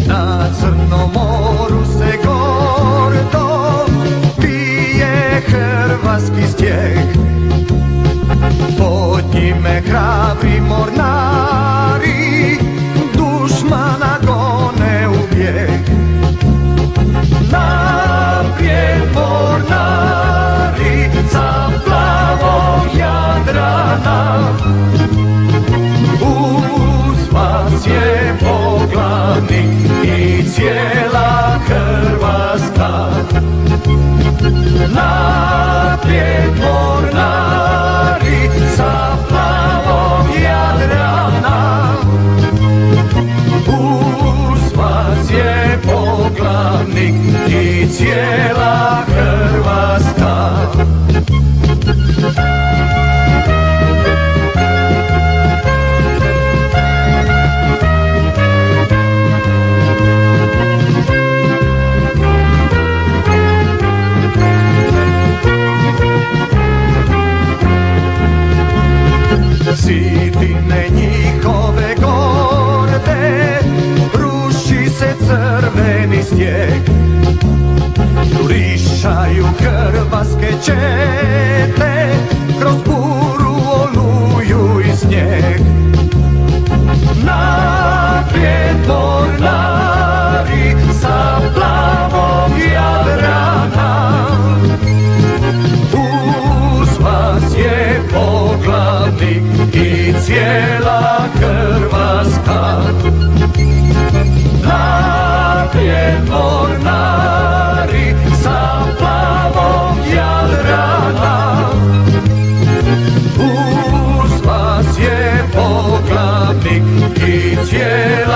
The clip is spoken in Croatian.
Na Crnom moru se gordo pije hrvatski stijeg, pod njime hrabri mornari dušmana gone u bijeg. Naprijed mornari sa plavog Jadrana, uz vas je poglavnik i cijela Hrvatska. Naprijed mornari sa plavog Jadrana, uz vas je poglavnik i cijela Hrvatska. Zidine njihove gorde, ruši se crveni stijeg, jurišaju hrvatske čete kroz buru, oluju i snijeg. Naprijed mornari sa plavog Jadrana, uz vas je poglavnik i cijela Hrvatska. Naprijed mornari sa plavog Jadrana, uz vas je poglavnik i cijela